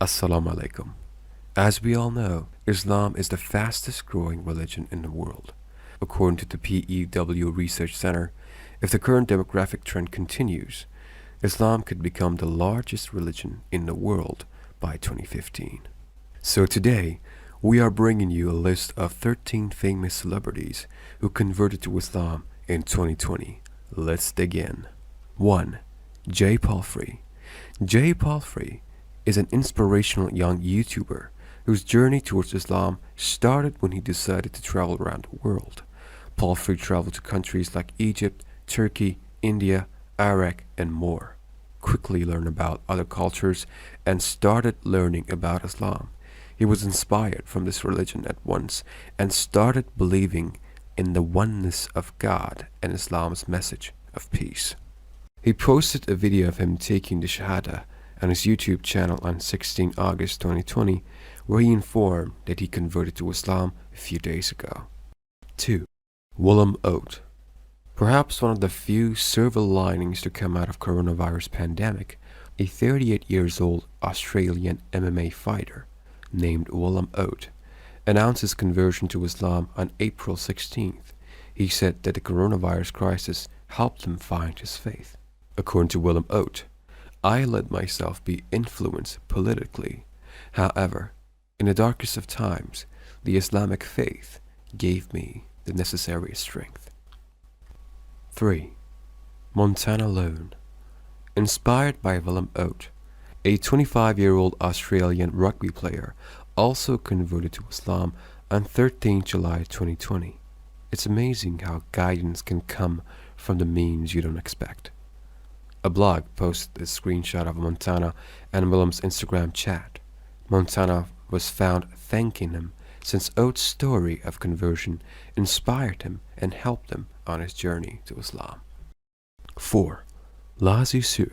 Assalamu alaikum. As we all know, Islam is the fastest growing religion in the world. According to the PEW Research Center, if the current demographic trend continues, Islam could become the largest religion in the world by 2015. So today, we are bringing you a list of 13 famous celebrities who converted to Islam in 2020. Let's dig in. 1. Jay Palfrey. Jay Palfrey is an inspirational young YouTuber whose journey towards Islam started when he decided to travel around the world. Palfrey traveled to countries like Egypt, Turkey, India, Iraq, and more. Quickly learned about other cultures and started learning about Islam. He was inspired from this religion at once and started believing in the oneness of God and Islam's message of peace. He posted a video of him taking the Shahada on his YouTube channel on 16 August 2020, where he informed that he converted to Islam a few days ago. 2. Willem Oat. Perhaps one of the few silver linings to come out of coronavirus pandemic, a 38 years old Australian MMA fighter named Willem Oat announced his conversion to Islam on April 16th. He said that the coronavirus crisis helped him find his faith. According to Willem Oat, I let myself be influenced politically. However, in the darkest of times, the Islamic faith gave me the necessary strength. 3. Montana Lone. Inspired by Willem Oat, a 25-year-old Australian rugby player also converted to Islam on 13 July 2020. It's amazing how guidance can come from the means you don't expect. A blog posted a screenshot of Montana and Willem's Instagram chat. Montana was found thanking him since Oates' story of conversion inspired him and helped him on his journey to Islam. 4. Lazi Su.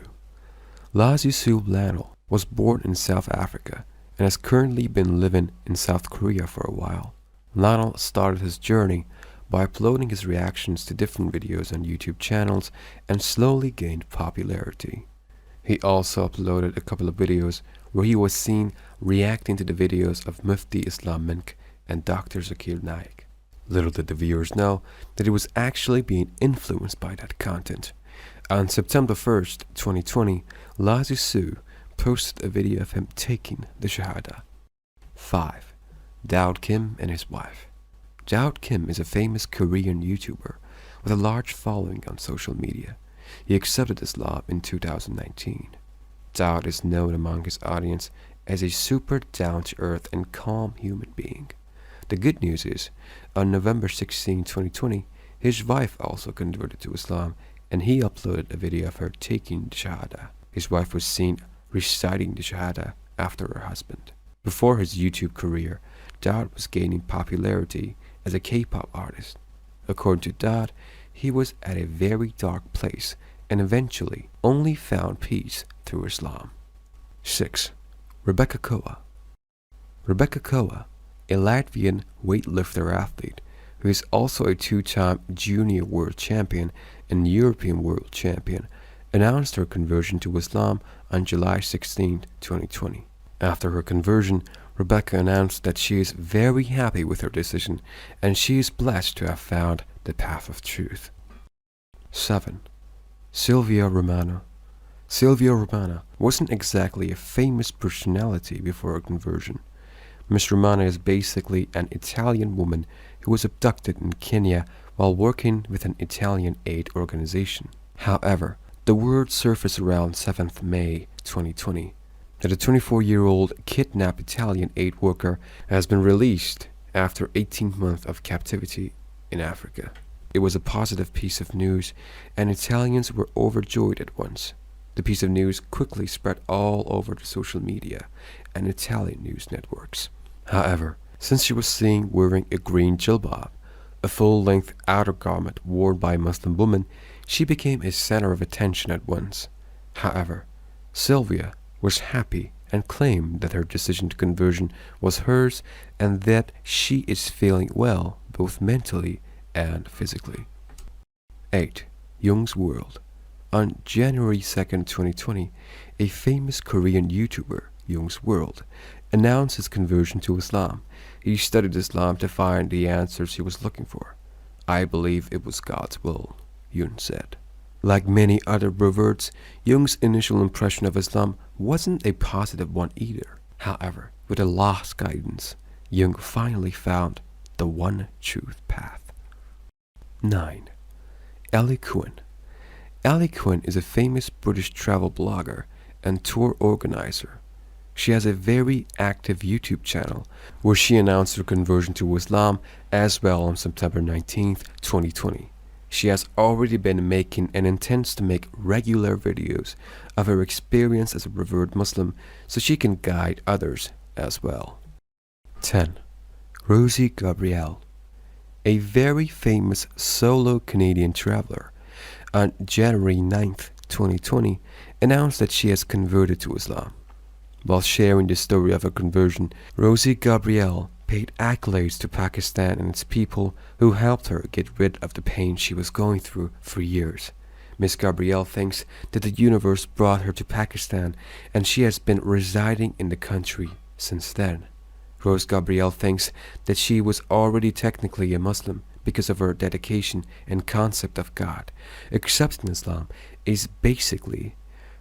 Lazi Su Lanel was born in South Africa and has currently been living in South Korea for a while. Lanel started his journey by uploading his reactions to different videos on YouTube channels and slowly gained popularity. He also uploaded a couple of videos where he was seen reacting to the videos of Mufti Islam Mink and Dr. Zakir Naik. Little did the viewers know that he was actually being influenced by that content. On September 1st, 2020, Lazi Su posted a video of him taking the Shahada. 5. Daud Kim and his wife. Daud Kim is a famous Korean YouTuber with a large following on social media. He accepted Islam in 2019. Daud is known among his audience as a super down-to-earth and calm human being. The good news is, on November 16, 2020, his wife also converted to Islam and he uploaded a video of her taking the Shahada. His wife was seen reciting the Shahada after her husband. Before his YouTube career, Daud was gaining popularity as a K-pop artist. According to Daud, he was at a very dark place and eventually only found peace through Islam. 6. Rebecca Koa. Rebecca Koa, a Latvian weightlifter athlete who is also a two-time junior world champion and European world champion, announced her conversion to Islam on July 16, 2020. After her conversion, Rebecca announced that she is very happy with her decision and she is blessed to have found the path of truth. 7. Silvia Romano. Silvia Romano wasn't exactly a famous personality before her conversion. Miss Romano is basically an Italian woman who was abducted in Kenya while working with an Italian aid organization. However, the word surfaced around 7th May 2020 that a 24-year-old kidnapped Italian aid worker has been released after 18 months of captivity in Africa. It was a positive piece of news and Italians were overjoyed at once. The piece of news quickly spread all over the social media and Italian news networks. However, since she was seen wearing a green jilbab, a full-length outer garment worn by a Muslim woman, she became a center of attention at once. However, Sylvia was happy and claimed that her decision to conversion was hers and that she is feeling well both mentally and physically. 8. Young's World. On January 2nd, 2020, a famous Korean YouTuber, Jung's world, announced his conversion to Islam. He studied Islam to find the answers he was looking for. I believe it was God's will, Jung said. Like many other reverts, Jung's initial impression of Islam wasn't a positive one either. However, with Allah's guidance, Jung finally found the one truth path. 9. Ellie Quinn. Ellie Quinn is a famous British travel blogger and tour organizer. She has a very active YouTube channel where she announced her conversion to Islam as well on September 19th, 2020. She has already been making and intends to make regular videos of her experience as a revert Muslim so she can guide others as well. 10. Rosie Gabrielle. A very famous solo Canadian traveler, on January 9th, 2020, announced that she has converted to Islam. While sharing the story of her conversion, Rosie Gabrielle paid accolades to Pakistan and its people who helped her get rid of the pain she was going through for years. Miss Gabrielle thinks that the universe brought her to Pakistan and she has been residing in the country since then. Rose Gabrielle thinks that she was already technically a Muslim because of her dedication and concept of God. Accepting Islam is basically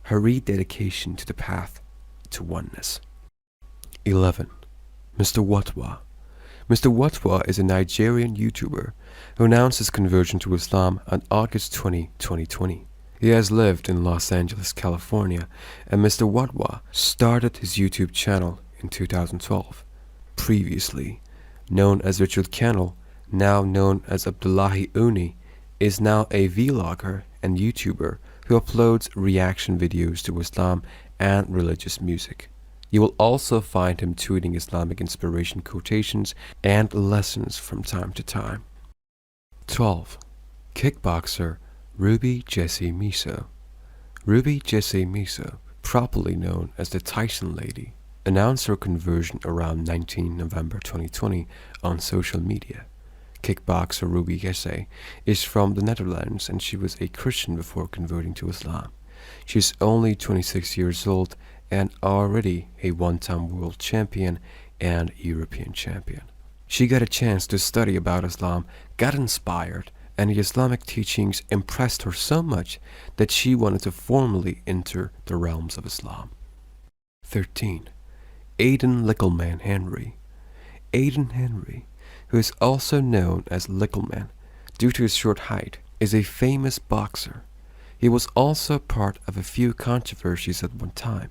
her rededication to the path to oneness. 11. Mr. Watwa. Mr. Watwa is a Nigerian YouTuber who announced his conversion to Islam on August 20, 2020. He has lived in Los Angeles, California, and Mr. Watwa started his YouTube channel in 2012. Previously known as Richard Kennel, now known as Abdullahi Uni, is now a vlogger and YouTuber who uploads reaction videos to Islam and religious music. You will also find him tweeting Islamic inspiration quotations and lessons from time to time. 12. Kickboxer Ruby Jessie Miso. Ruby Jessie Miso, properly known as the Tyson Lady, announced her conversion around 19 November 2020 on social media. Kickboxer Ruby Jessie is from the Netherlands and she was a Christian before converting to Islam. She is only 26 years old and already a one-time world champion and European champion. She got a chance to study about Islam, got inspired, and the Islamic teachings impressed her so much that she wanted to formally enter the realms of Islam. 13. Aidan Lickleman Henry. Aidan Henry, who is also known as Lickleman due to his short height, is a famous boxer. He was also part of a few controversies at one time.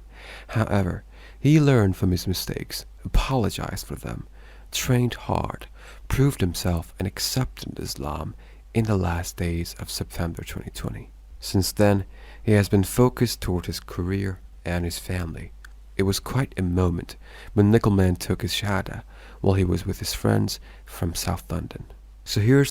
However, he learned from his mistakes, apologized for them, trained hard, proved himself, and accepted Islam in the last days of September 2020. Since then, he has been focused toward his career and his family. It was quite a moment when Lickleman took his shahada while he was with his friends from South London. So here's